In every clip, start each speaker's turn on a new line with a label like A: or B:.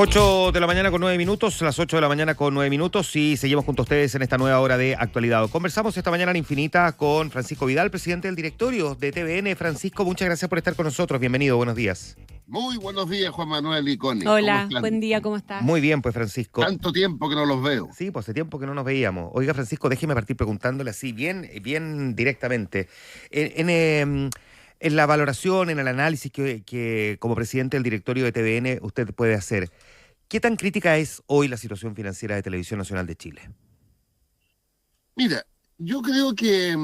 A: 8 de la mañana con 9 minutos, las 8 de la mañana con 9 minutos y seguimos junto a ustedes en esta nueva hora de Actualidad. Conversamos esta mañana en Infinita con Francisco Vidal, presidente del directorio de TVN. Francisco, muchas gracias por estar con nosotros. Bienvenido, buenos días.
B: Muy buenos días, Juan Manuel y Connie.
C: Hola, buen día, ¿cómo estás?
A: Muy bien, pues Francisco.
B: Tanto tiempo que no los veo.
A: Sí, pues hace tiempo que no nos veíamos. Oiga, Francisco, déjeme partir preguntándole así, bien directamente. En la valoración, en el análisis que como presidente del directorio de TVN usted puede hacer, ¿qué tan crítica es hoy la situación financiera de Televisión Nacional de Chile?
B: Mira, yo creo que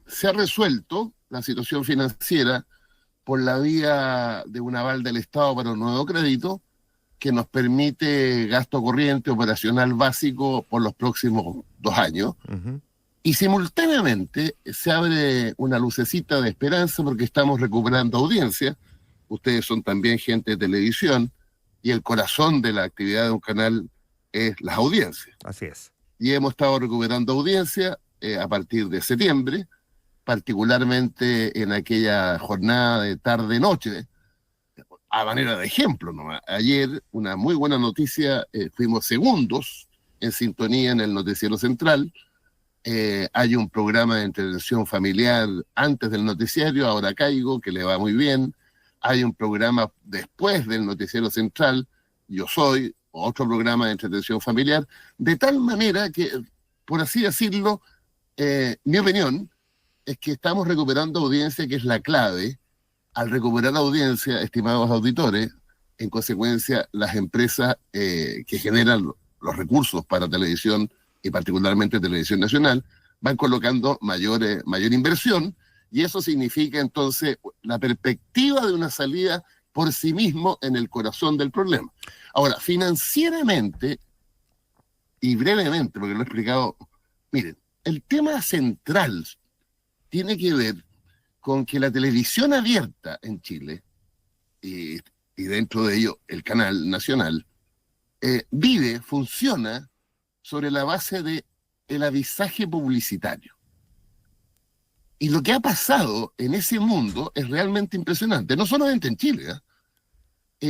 B: se ha resuelto la situación financiera por la vía de un aval del Estado para un nuevo crédito que nos permite gasto corriente operacional básico por los próximos 2 años.
A: Uh-huh.
B: Y simultáneamente se abre una lucecita de esperanza porque estamos recuperando audiencia. Ustedes son también gente de televisión y el corazón de la actividad de un canal es las audiencias.
A: Así es.
B: Y hemos estado recuperando audiencia a partir de septiembre, particularmente en aquella jornada de tarde-noche, a manera de ejemplo nomás. Ayer, una muy buena noticia, fuimos segundos en sintonía en el Noticiero Central. Hay un programa de intervención familiar antes del noticiario, Ahora Caigo, que le va muy bien. Hay un programa después del Noticiero Central, Yo Soy, otro programa de entretención familiar, de tal manera que, por así decirlo, mi opinión es que estamos recuperando audiencia, que es la clave. Al recuperar audiencia, estimados auditores, en consecuencia, las empresas que generan los recursos para televisión y particularmente Televisión Nacional, van colocando mayor inversión, y eso significa entonces la perspectiva de una salida por sí mismo en el corazón del problema. Ahora, financieramente, y brevemente, porque lo he explicado, miren, el tema central tiene que ver con que la televisión abierta en Chile, y dentro de ello el canal nacional, funciona sobre la base del avisaje publicitario. Y lo que ha pasado en ese mundo es realmente impresionante, no solamente en Chile.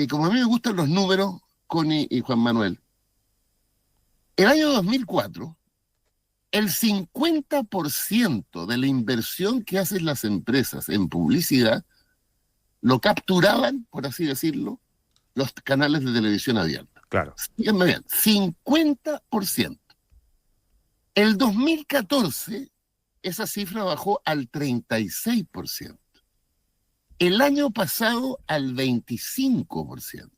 B: Como a mí me gustan los números, Connie y Juan Manuel, el año 2004, el 50% de la inversión que hacen las empresas en publicidad lo capturaban, por así decirlo, los canales de televisión abierta.
A: Claro.
B: Síganme bien, 50%. El 2014, esa cifra bajó al 36%. El año pasado al 25%.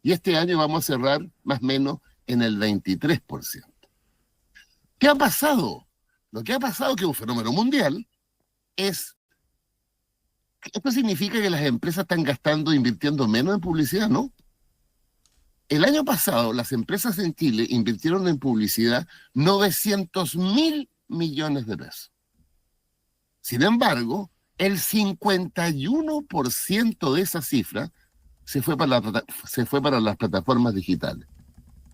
B: Y este año vamos a cerrar más o menos en el 23%. ¿Qué ha pasado? Lo que ha pasado, que es un fenómeno mundial, es que esto significa que las empresas están gastando, invirtiendo menos en publicidad, ¿no? El año pasado, las empresas en Chile invirtieron en publicidad 900.000 millones de pesos. Sin embargo, el 51% de esa cifra se fue para las plataformas digitales.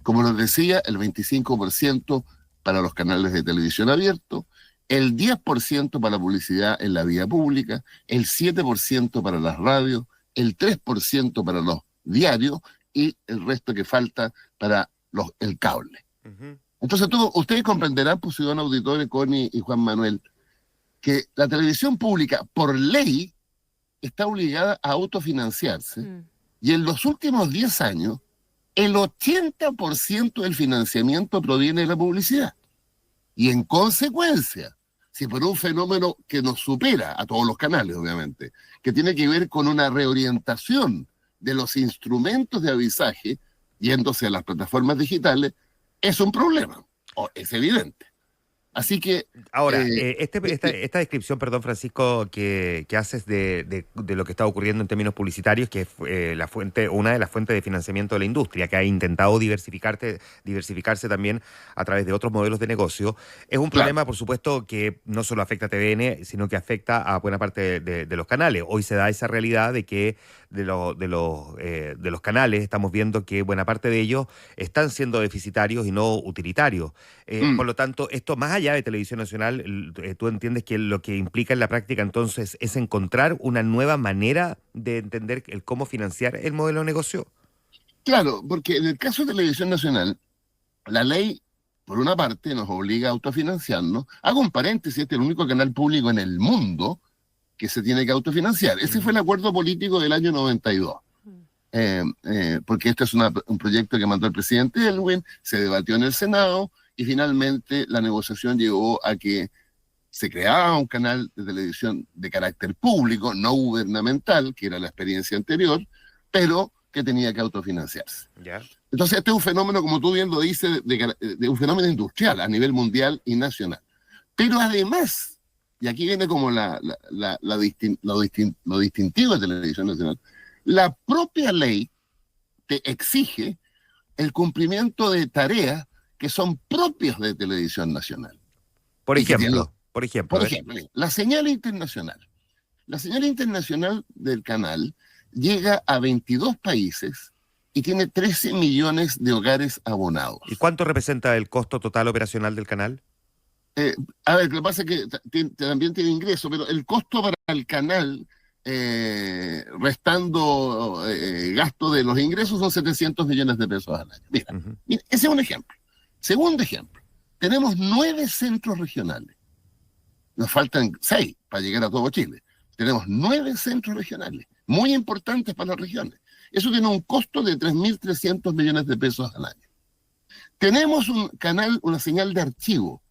B: Como les decía, el 25% para los canales de televisión abiertos, el 10% para la publicidad en la vía pública, el 7% para las radios, el 3% para los diarios y el resto que falta para el cable.
A: Uh-huh.
B: Entonces, ustedes comprenderán, pues, ciudadanos auditores, Connie y Juan Manuel, que la televisión pública, por ley, está obligada a autofinanciarse. Y en los últimos 10 años, el 80% del financiamiento proviene de la publicidad. Y en consecuencia, si por un fenómeno que nos supera a todos los canales, obviamente, que tiene que ver con una reorientación de los instrumentos de avisaje yéndose a las plataformas digitales, es un problema, es evidente. Así que...
A: Ahora, esta descripción, perdón, Francisco, que haces de lo que está ocurriendo en términos publicitarios, que es una de las fuentes de financiamiento de la industria, que ha intentado diversificarse también a través de otros modelos de negocio, es un problema, por supuesto, que no solo afecta a TVN, sino que afecta a buena parte de los canales. Hoy se da esa realidad de que de los canales estamos viendo que buena parte de ellos están siendo deficitarios y no utilitarios. Por lo tanto, esto más allá de Televisión Nacional, ¿tú entiendes que lo que implica en la práctica entonces es encontrar una nueva manera de entender el cómo financiar el modelo de negocio?
B: Claro, porque en el caso de Televisión Nacional, la ley, por una parte, nos obliga a autofinanciarnos. Hago un paréntesis, este es el único canal público en el mundo que se tiene que autofinanciar. Ese fue el acuerdo político del año 92. Porque este es un proyecto que mandó el presidente Elwin, se debatió en el Senado y finalmente la negociación llegó a que se creaba un canal de televisión de carácter público, no gubernamental, que era la experiencia anterior, pero que tenía que autofinanciarse.
A: ¿Ya?
B: Entonces este es un fenómeno, como tú bien lo dices, de un fenómeno industrial a nivel mundial y nacional. Pero además, y aquí viene como lo distintivo de Televisión Nacional, la propia ley te exige el cumplimiento de tareas que son propias de Televisión Nacional.
A: Por
B: Y que tienen,
A: ejemplo,
B: por ejemplo, la señal internacional. La señal internacional del canal llega a 22 países y tiene 13 millones de hogares abonados.
A: ¿y cuánto representa el costo total operacional del canal?
B: A ver, lo que pasa es que también tiene ingreso, pero el costo para el canal, restando gasto de los ingresos, son 700 millones de pesos al año. Mira, mira, ese es un ejemplo. Segundo ejemplo, tenemos 9 centros regionales. Nos faltan 6 para llegar a todo Chile. Tenemos 9 centros regionales, muy importantes para las regiones. Eso tiene un costo de 3.300 millones de pesos al año. Tenemos un canal, una señal de archivo,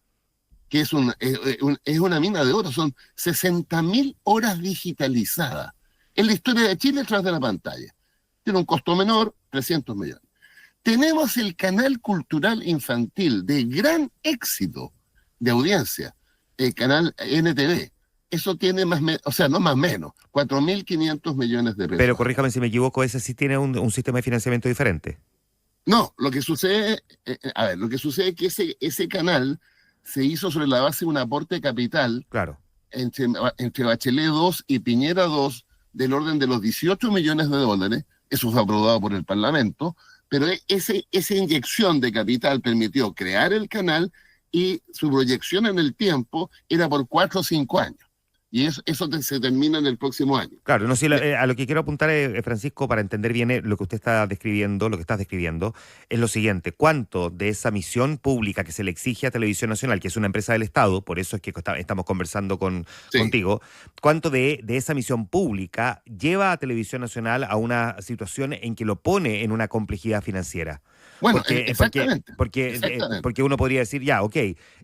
B: que es una mina de oro, son 60.000 horas digitalizadas. Es la historia de Chile tras de la pantalla. Tiene un costo menor, 300 millones. Tenemos el canal cultural infantil de gran éxito de audiencia, el canal NTV. Eso tiene no más o menos, 4.500 millones de pesos.
A: Pero corríjame si me equivoco, ese sí tiene un sistema de financiamiento diferente.
B: No, lo que sucede es que ese canal se hizo sobre la base de un aporte de capital,
A: claro,
B: entre Bachelet 2 y Piñera 2 del orden de los 18 millones de dólares. Eso fue aprobado por el Parlamento, pero esa inyección de capital permitió crear el canal y su proyección en el tiempo era por 4 o 5 años. Y eso se termina en el próximo año.
A: Claro, no, sí, a lo que quiero apuntar, Francisco, para entender bien lo que usted está describiendo, lo que estás describiendo, es lo siguiente: ¿cuánto de esa misión pública que se le exige a Televisión Nacional, que es una empresa del Estado, por eso es que estamos conversando contigo, cuánto de esa misión pública lleva a Televisión Nacional a una situación en que lo pone en una complejidad financiera?
B: Bueno, exactamente.
A: Porque uno podría decir, ya, ok,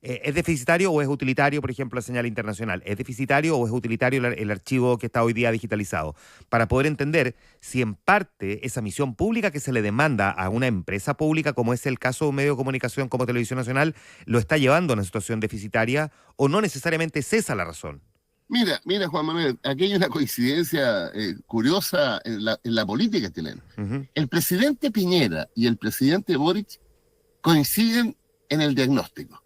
A: ¿es deficitario o es utilitario, por ejemplo, la señal internacional? ¿Es deficitario o es utilitario el archivo que está hoy día digitalizado? Para poder entender si en parte esa misión pública que se le demanda a una empresa pública, como es el caso de un medio de comunicación como Televisión Nacional, lo está llevando a una situación deficitaria, o no necesariamente es esa la razón.
B: Mira, Juan Manuel, aquí hay una coincidencia curiosa en la política chilena. El presidente Piñera y el presidente Boric coinciden en el diagnóstico.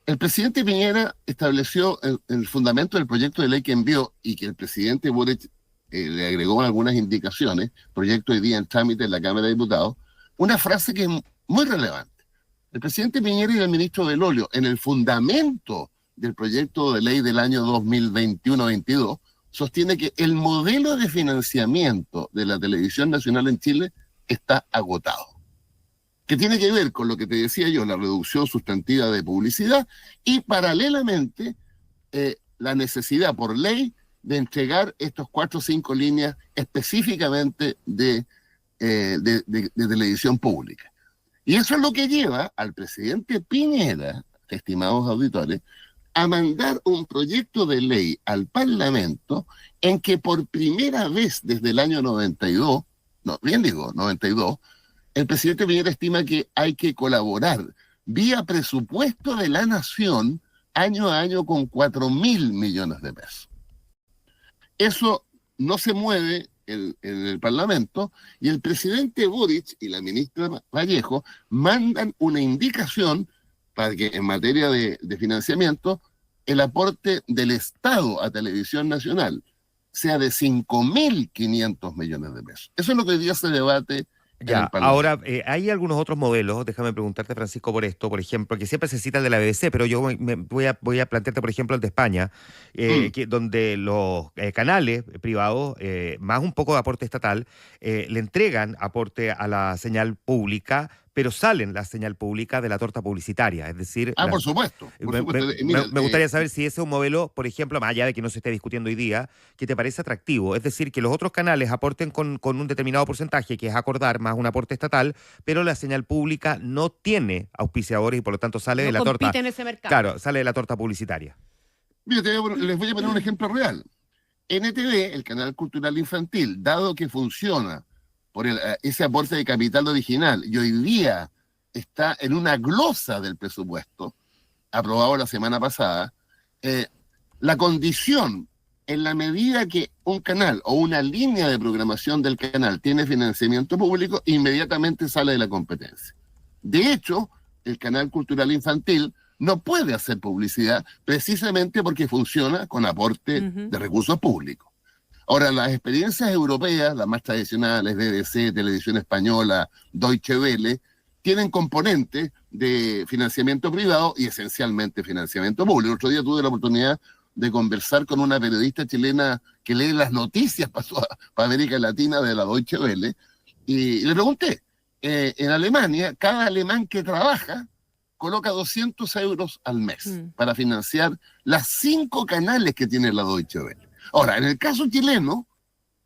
B: El presidente Piñera estableció el fundamento del proyecto de ley que envió y que el presidente Boric le agregó algunas indicaciones, proyecto hoy día en trámite en la Cámara de Diputados, una frase que es muy relevante. El presidente Piñera y el ministro Belolio, en el fundamento del proyecto de ley del año 2021-22, sostiene que el modelo de financiamiento de la televisión nacional en Chile está agotado, que tiene que ver con lo que te decía yo, la reducción sustantiva de publicidad y paralelamente la necesidad por ley de entregar estos 4 o 5 líneas específicamente de televisión pública. Y eso es lo que lleva al presidente Piñera, estimados auditores, a mandar un proyecto de ley al Parlamento en que por primera vez desde el año 92, el presidente Piñera estima que hay que colaborar vía presupuesto de la Nación año a año con 4.000 millones de pesos. Eso no se mueve en el Parlamento y el presidente Boric y la ministra Vallejo mandan una indicación para que en materia de financiamiento el aporte del Estado a Televisión Nacional sea de 5.500 millones de pesos. Eso es lo que hoy día se debate en el
A: Ya,
B: Parlamento.
A: ahora hay algunos otros modelos, déjame preguntarte, Francisco, por esto, por ejemplo, que siempre se cita el de la BBC, pero yo voy a plantearte, por ejemplo, el de España,
B: Mm.
A: donde los canales privados, más un poco de aporte estatal, le entregan aporte a la señal pública, pero salen la señal pública de la torta publicitaria, es decir,
B: Ah, por supuesto, por
A: me, me-
B: supuesto.
A: me-
B: Mira,
A: me gustaría saber si ese es un modelo, por ejemplo, más allá de que no se esté discutiendo hoy día, que te parece atractivo. Es decir, que los otros canales aporten con un determinado porcentaje, que es acordar más un aporte estatal, pero la señal pública no tiene auspiciadores y por lo tanto sale de
C: No
A: la torta.
C: compite en ese mercado.
A: Claro, sale de la torta publicitaria.
B: mira, les voy a poner un ejemplo real. NTV, el canal cultural infantil, dado que funciona por ese aporte de capital original y hoy día está en una glosa del presupuesto aprobado la semana pasada, eh, la condición en la medida que un canal o una línea de programación del canal tiene financiamiento público, inmediatamente sale de la competencia. De hecho, el canal cultural infantil no puede hacer publicidad precisamente porque funciona con aporte de recursos públicos. Ahora, las experiencias europeas, las más tradicionales, BBC, Televisión Española, Deutsche Welle, tienen componentes de financiamiento privado y esencialmente financiamiento público. El otro día tuve la oportunidad de conversar con una periodista chilena que lee las noticias para América Latina de la Deutsche Welle y le pregunté, en Alemania, cada alemán que trabaja coloca 200 euros al mes para financiar las 5 canales que tiene la Deutsche Welle. Ahora, en el caso chileno,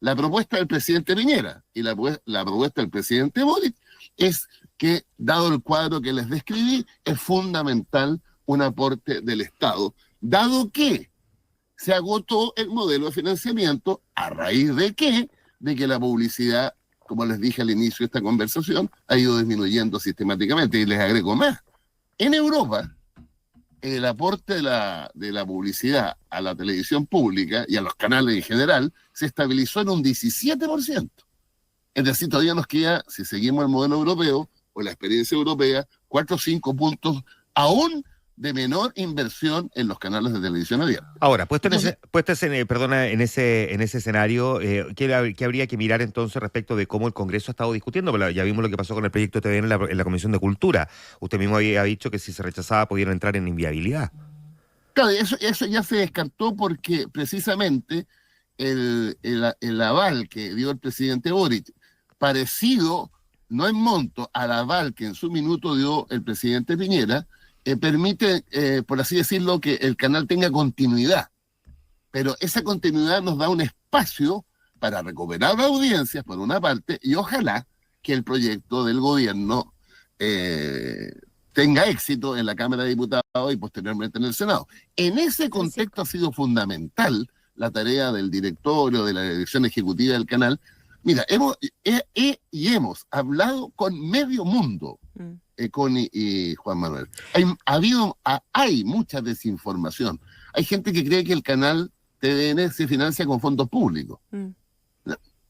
B: la propuesta del presidente Piñera y la propuesta del presidente Boric es que, dado el cuadro que les describí, es fundamental un aporte del Estado, dado que se agotó el modelo de financiamiento a raíz de que la publicidad, como les dije al inicio de esta conversación, ha ido disminuyendo sistemáticamente. Y les agrego más. En Europa, el aporte de la publicidad a la televisión pública y a los canales en general se estabilizó en un 17%. Es decir, todavía nos queda, si seguimos el modelo europeo o la experiencia europea, 4 o 5 puntos aún de menor inversión en los canales de televisión abierta.
A: Ahora, en ese escenario, ¿qué habría que mirar entonces respecto de cómo el Congreso ha estado discutiendo? Pero ya vimos lo que pasó con el proyecto TVN en la Comisión de Cultura. Usted mismo había dicho que si se rechazaba pudieron entrar en inviabilidad.
B: Claro, eso ya se descartó porque precisamente el aval que dio el presidente Boric, parecido, no en monto, al aval que en su minuto dio el presidente Piñera, permite, por así decirlo, que el canal tenga continuidad. Pero esa continuidad nos da un espacio para recuperar audiencias, por una parte, y ojalá que el proyecto del gobierno tenga éxito en la Cámara de Diputados y posteriormente en el Senado. En ese contexto ha sido fundamental la tarea del directorio, de la dirección ejecutiva del canal. Mira, hemos hablado con medio mundo, Connie y Juan Manuel. Hay mucha desinformación. Hay gente que cree que el canal TVN se financia con fondos públicos.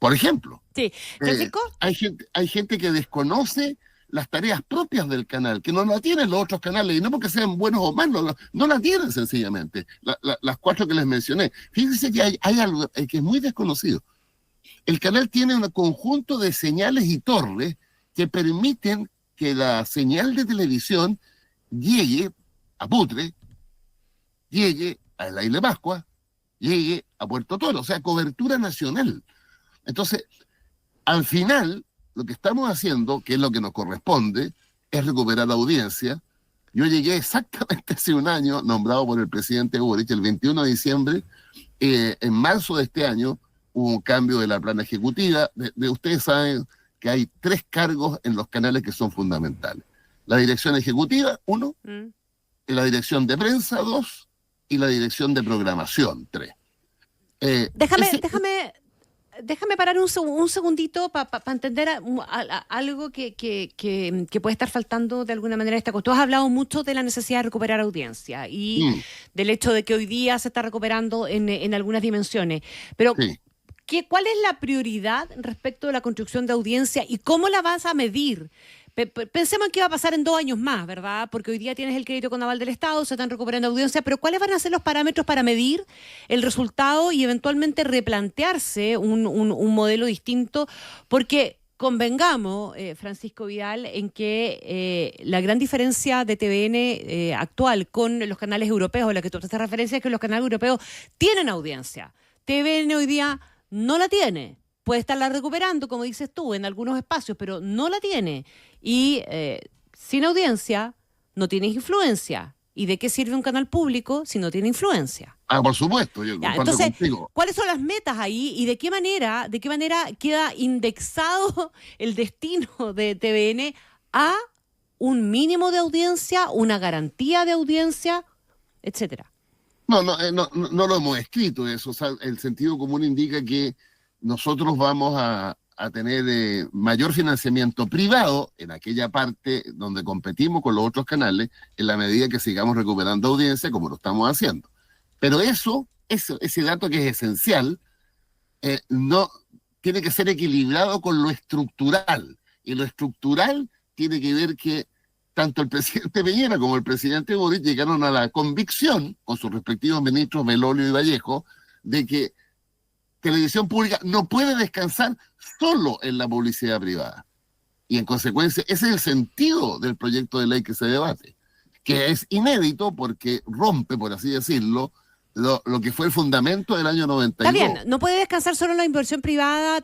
B: Por ejemplo.
C: Sí. ¿Francisco?
B: Hay gente que desconoce las tareas propias del canal, que no la tienen los otros canales, y no porque sean buenos o malos, no la tienen sencillamente. Las 4 que les mencioné. Fíjense que hay algo que es muy desconocido. El canal tiene un conjunto de señales y torres que permiten que la señal de televisión llegue a Putre, llegue a la Isla de Pascua, llegue a Puerto Toro, o sea, cobertura nacional. Entonces, al final, lo que estamos haciendo, que es lo que nos corresponde, es recuperar la audiencia. Yo llegué exactamente hace un año, nombrado por el presidente Boric, el 21 de diciembre. En marzo de este año hubo un cambio de la plana ejecutiva. Ustedes saben que hay 3 cargos en los canales que son fundamentales. La dirección ejecutiva, 1, la dirección de prensa, 2, y la dirección de programación, 3.
C: Déjame parar un segundito para entender algo que puede estar faltando de alguna manera en esta cosa. Tú has hablado mucho de la necesidad de recuperar audiencia y del hecho de que hoy día se está recuperando en algunas dimensiones. Pero, ¿cuál es la prioridad respecto de la construcción de audiencia y cómo la vas a medir? Pensemos en qué va a pasar en 2 años más, ¿verdad? Porque hoy día tienes el crédito con aval del Estado, se están recuperando audiencias, pero ¿cuáles van a ser los parámetros para medir el resultado y eventualmente replantearse un modelo distinto? Porque convengamos, Francisco Vidal, en que la gran diferencia de TVN actual con los canales europeos, a la que tú haces referencia, es que los canales europeos tienen audiencia. TVN hoy día no la tiene. Puede estarla recuperando, como dices tú, en algunos espacios, pero no la tiene. Y sin audiencia no tienes influencia. ¿Y de qué sirve un canal público si no tiene influencia?
B: Por supuesto, yo comparto
C: entonces,
B: contigo.
C: ¿cuáles son las metas ahí y de qué manera queda indexado el destino de TVN a un mínimo de audiencia, una garantía de audiencia, etcétera?
B: No lo hemos escrito eso. O sea, el sentido común indica que nosotros vamos a tener mayor financiamiento privado en aquella parte donde competimos con los otros canales en la medida que sigamos recuperando audiencia como lo estamos haciendo. Pero ese dato que es esencial, no tiene que ser equilibrado con lo estructural. Y lo estructural tiene que ver que tanto el presidente Piñera como el presidente Boric llegaron a la convicción, con sus respectivos ministros Belolio y Vallejo, de que televisión pública no puede descansar solo en la publicidad privada. Y en consecuencia, ese es el sentido del proyecto de ley que se debate, que es inédito porque rompe, por así decirlo, lo que fue el fundamento del año 92.
C: Está bien, no puede descansar solo en la inversión privada,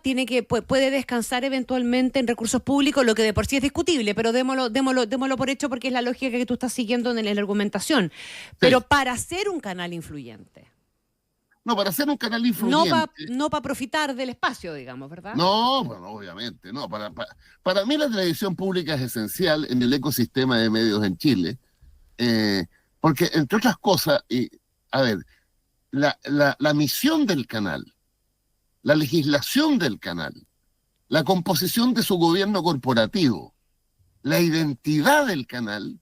C: puede descansar eventualmente en recursos públicos, lo que de por sí es discutible, pero démoslo por hecho porque es la lógica que tú estás siguiendo en la argumentación. Pero para ser un canal influyente.
B: No, para ser un canal influyente.
C: No para profitar del espacio, digamos, ¿verdad?
B: No, bueno, obviamente, no. Para mí la televisión pública es esencial en el ecosistema de medios en Chile, porque, entre otras cosas, a ver, la misión del canal, la legislación del canal, la composición de su gobierno corporativo, la identidad del canal,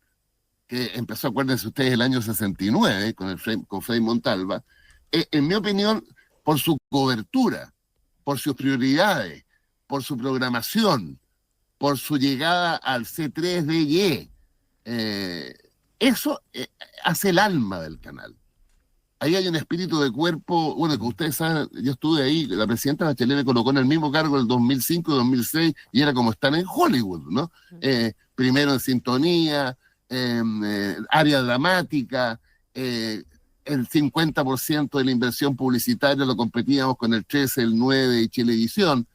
B: que empezó, acuérdense ustedes, el año 69 con Frei Montalva, en mi opinión, por su cobertura, por sus prioridades, por su programación, por su llegada al C3DY, eso hace el alma del canal. Ahí hay un espíritu de cuerpo, bueno, que ustedes saben, yo estuve ahí, la presidenta Bachelet me colocó en el mismo cargo en el 2005 y 2006, y era como estar en Hollywood, ¿no? Primero en sintonía, área dramática, el 50% de la inversión publicitaria lo competíamos con el 13, el 9 y Chilevisión.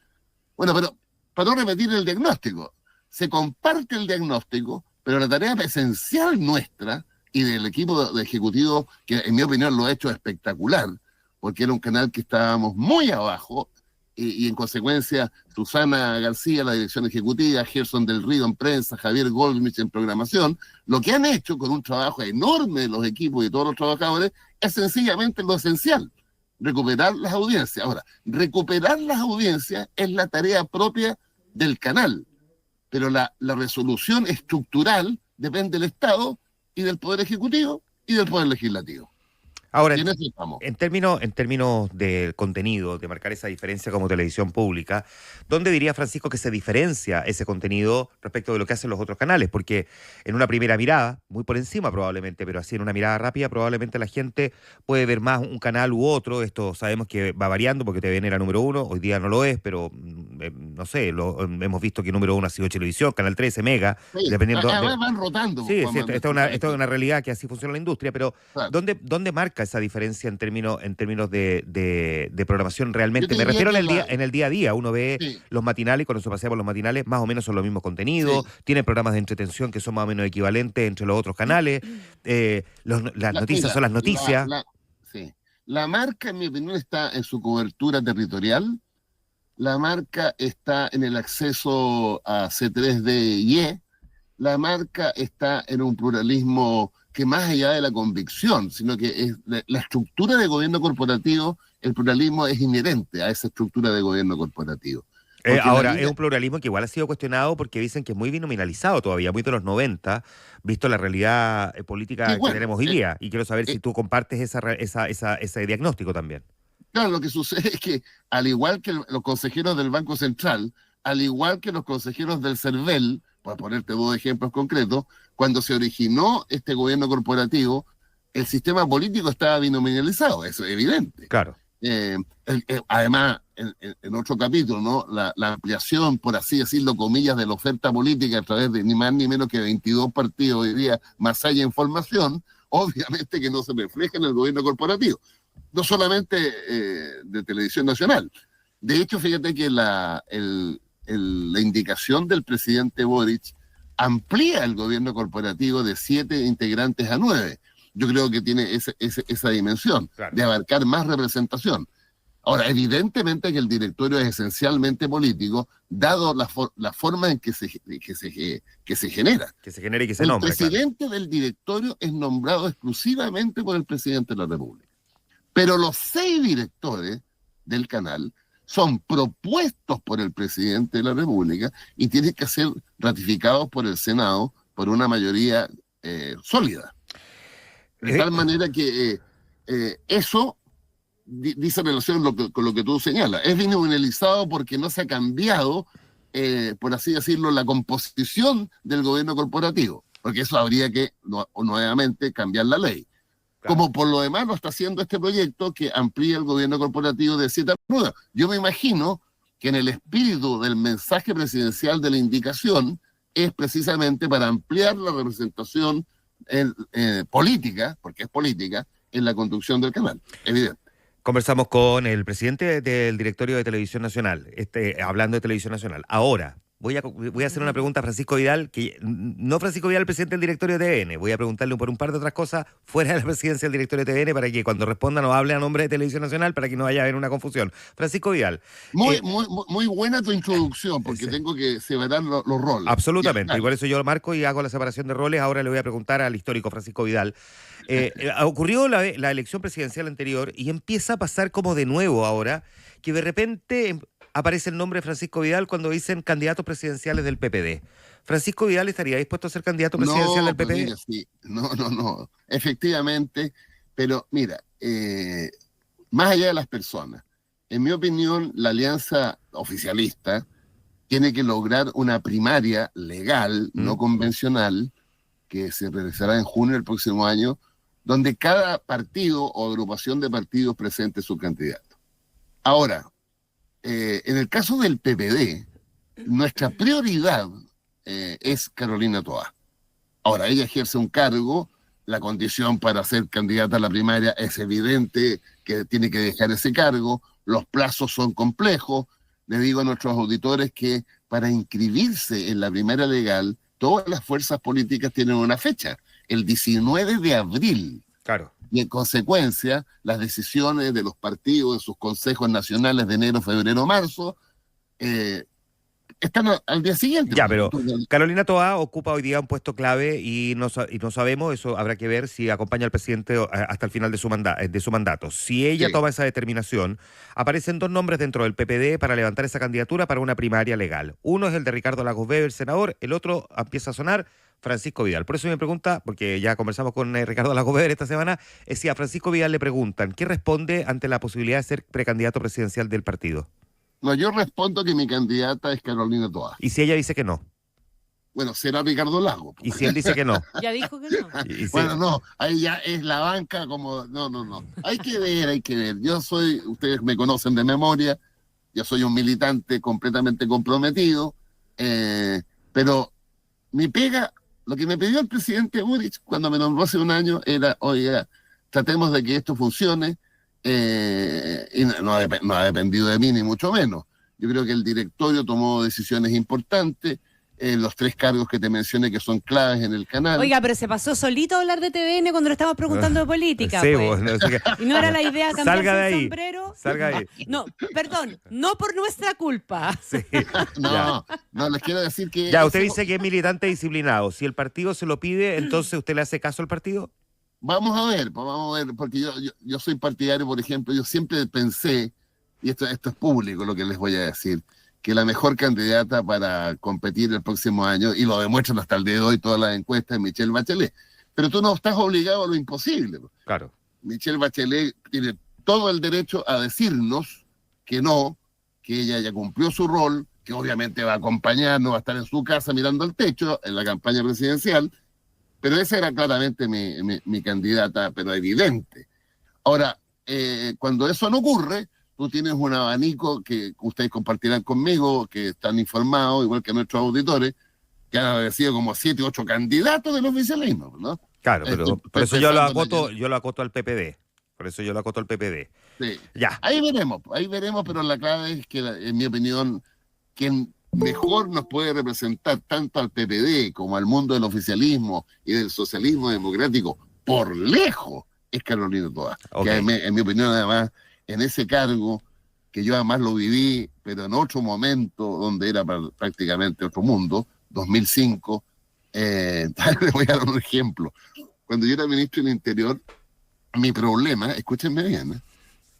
B: Bueno, pero para no repetir el diagnóstico, se comparte el diagnóstico, pero la tarea esencial nuestra y del equipo de ejecutivo, que en mi opinión lo ha hecho espectacular, porque era un canal que estábamos muy abajo, y en consecuencia Susana García, la dirección ejecutiva, Gerson del Río en prensa, Javier Goldmich en programación, lo que han hecho con un trabajo enorme de los equipos y todos los trabajadores es sencillamente lo esencial, recuperar las audiencias. Ahora, recuperar las audiencias es la tarea propia del canal, pero la resolución estructural depende del Estado y del Poder Ejecutivo y del Poder Legislativo.
A: Ahora, en términos del contenido, de marcar esa diferencia como televisión pública, ¿dónde diría Francisco que se diferencia ese contenido respecto de lo que hacen los otros canales? Porque en una primera mirada, muy por encima probablemente, pero así en una mirada rápida, probablemente la gente puede ver más un canal u otro. Esto sabemos que va variando porque TVN era número 1, hoy día no lo es, pero no sé, hemos visto que número 1 ha sido Chilevisión, Canal 13, Mega,
B: sí,
A: dependiendo...
B: van rotando.
A: Sí, esta es una realidad que así funciona la industria, pero
B: claro.
A: ¿Dónde marca esa diferencia en términos de programación realmente? Me refiero en el día a día. Uno ve los matinales, y cuando se pasea por los matinales, más o menos son los mismos contenidos, tienen programas de entretención que son más o menos equivalentes entre los otros canales, las noticias son las noticias.
B: La marca, en mi opinión, está en su cobertura territorial, la marca está en el acceso a C3DY, la marca está en un pluralismo que más allá de la convicción, sino que es la estructura de gobierno corporativo, el pluralismo es inherente a esa estructura de gobierno corporativo.
A: Ahora, es un pluralismo que igual ha sido cuestionado porque dicen que es muy binominalizado todavía, muy de los 90, visto la realidad política que tenemos hoy día. Y quiero saber si tú compartes ese diagnóstico también.
B: Claro, lo que sucede es que, al igual que los consejeros del Banco Central, al igual que los consejeros del CERVEL, para ponerte 2 ejemplos concretos, cuando se originó este gobierno corporativo, el sistema político estaba binominalizado, eso es evidente.
A: Claro.
B: Además, en otro capítulo, ¿no? La ampliación, por así decirlo, comillas, de la oferta política a través de ni más ni menos que 22 partidos hoy día, más allá en formación, obviamente que no se refleja en el gobierno corporativo. No solamente de Televisión Nacional. De hecho, fíjate que la indicación del presidente Boric amplía el gobierno corporativo de 7 integrantes a 9. Yo creo que tiene esa dimensión, claro, de abarcar más representación. Ahora, evidentemente que el directorio es esencialmente político, dado la forma en que se genera.
A: Que se genera y que se nombra.
B: El presidente, claro, del directorio es nombrado exclusivamente por el presidente de la República. Pero los 6 directores del canal son propuestos por el presidente de la República y tienen que ser ratificados por el Senado por una mayoría sólida. De tal manera que eso dice en relación con lo que tú señalas. Es binominalizado porque no se ha cambiado, por así decirlo, la composición del gobierno corporativo, porque eso habría que nuevamente cambiar la ley. Claro. Como por lo demás lo está haciendo este proyecto que amplía el gobierno corporativo de 7 a 9. Yo me imagino que en el espíritu del mensaje presidencial de la indicación es precisamente para ampliar la representación política, porque es política, en la conducción del canal, evidente.
A: Conversamos con el presidente del directorio de Televisión Nacional, hablando de Televisión Nacional. Ahora, voy a hacer una pregunta a Francisco Vidal, que no Francisco Vidal, el presidente del directorio de TVN. Voy a preguntarle por un par de otras cosas fuera de la presidencia del directorio de TVN para que cuando responda nos hable a nombre de Televisión Nacional para que no vaya a haber una confusión. Francisco Vidal.
B: Muy buena tu introducción, porque tengo que separar los roles.
A: Absolutamente, y por eso yo lo marco y hago la separación de roles. Ahora le voy a preguntar al histórico Francisco Vidal. Ocurrió la elección presidencial anterior y empieza a pasar como de nuevo ahora, que de repente aparece el nombre de Francisco Vidal cuando dicen candidatos presidenciales del PPD. ¿Francisco Vidal estaría dispuesto a ser candidato presidencial del PPD?
B: Mira, sí. No. Efectivamente, pero mira, más allá de las personas, en mi opinión, la alianza oficialista tiene que lograr una primaria legal, no convencional, que se realizará en junio del próximo año, donde cada partido o agrupación de partidos presente su candidato. Ahora, en el caso del PPD, nuestra prioridad es Carolina Toá. Ahora, ella ejerce un cargo, la condición para ser candidata a la primaria es evidente que tiene que dejar ese cargo, los plazos son complejos. Le digo a nuestros auditores que para inscribirse en la primaria legal, todas las fuerzas políticas tienen una fecha, el 19 de abril.
A: Claro.
B: Y en consecuencia, las decisiones de los partidos, de sus consejos nacionales de enero, febrero, marzo, están al día siguiente.
A: Ya, pero Carolina Toá ocupa hoy día un puesto clave y no sabemos, eso habrá que ver si acompaña al presidente hasta el final de su mandato. Si ella toma esa determinación, aparecen 2 nombres dentro del PPD para levantar esa candidatura para una primaria legal. Uno es el de Ricardo Lagos Weber, senador, el otro empieza a sonar Francisco Vidal. Por eso me pregunta, porque ya conversamos con Ricardo Lagos Weber esta semana, si a Francisco Vidal le preguntan, ¿qué responde ante la posibilidad de ser precandidato presidencial del partido?
B: No, yo respondo que mi candidata es Carolina Toá.
A: ¿Y si ella dice que no?
B: Bueno, será Ricardo Lagos.
A: ¿Y si él dice que no?
C: Ya dijo que no.
B: Bueno, no, ahí ya es la banca como... No. Hay que ver. Ustedes me conocen de memoria, yo soy un militante completamente comprometido, pero mi pega, lo que me pidió el presidente Boric cuando me nombró hace un año era, oiga, tratemos de que esto funcione, y no ha dependido de mí ni mucho menos. Yo creo que el directorio tomó decisiones importantes, los 3 cargos que te mencioné que son claves en el canal.
C: Oiga, pero se pasó solito a hablar de TVN cuando le estábamos preguntando de política.
A: Sí,
C: pues.
A: bueno,
C: y no era la idea cambiarse
A: salga de
C: el
A: ahí,
C: sombrero.
A: salga de ahí.
C: No, perdón, no por nuestra culpa.
A: Sí,
B: no, les quiero decir que...
A: Ya, usted dice que es militante disciplinado. Si el partido se lo pide, entonces ¿usted le hace caso al partido?
B: Vamos a ver, porque yo soy partidario, por ejemplo, yo siempre pensé, y esto es público lo que les voy a decir, que la mejor candidata para competir el próximo año, y lo demuestran hasta el día de hoy todas las encuestas, es Michelle Bachelet. Pero tú no estás obligado a lo imposible.
A: Claro.
B: Michelle Bachelet tiene todo el derecho a decirnos que no, que ella ya cumplió su rol, que obviamente va a acompañarnos, va a estar en su casa mirando al techo en la campaña presidencial, pero esa era claramente mi candidata, pero evidente. Ahora, cuando eso no ocurre, tú tienes un abanico que ustedes compartirán conmigo, que están informados, igual que nuestros auditores, que han aparecido como 7, 8 candidatos del oficialismo, ¿no?
A: Claro, pero por eso yo lo acoto al PPD. Por eso yo lo acoto al PPD.
B: Sí.
A: Ya.
B: Ahí veremos, pero la clave es que, en mi opinión, quien mejor nos puede representar tanto al PPD como al mundo del oficialismo y del socialismo democrático, por lejos, es Carolina Toa.
A: Okay.
B: Que en mi opinión, además, en ese cargo, que yo además lo viví, pero en otro momento, donde era prácticamente otro mundo, 2005, le voy a dar un ejemplo. Cuando yo era ministro del Interior, mi problema, escúchenme bien,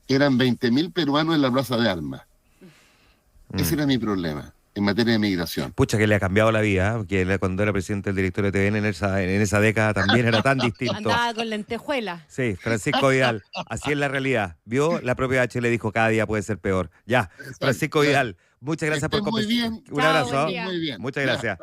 B: eran 20.000 peruanos en la Plaza de Armas. Ese era mi problema en materia de migración.
A: Pucha, que le ha cambiado la vida, porque cuando era presidente del directorio de TVN en esa década también era tan distinto.
C: Andaba con lentejuelas.
A: Sí, Francisco Vidal, así es la realidad. ¿Vio? La propia H le dijo cada día puede ser peor. Ya, Francisco Vidal, muchas gracias por
B: muy bien.
A: Un abrazo.
B: Muy bien.
A: Muchas gracias.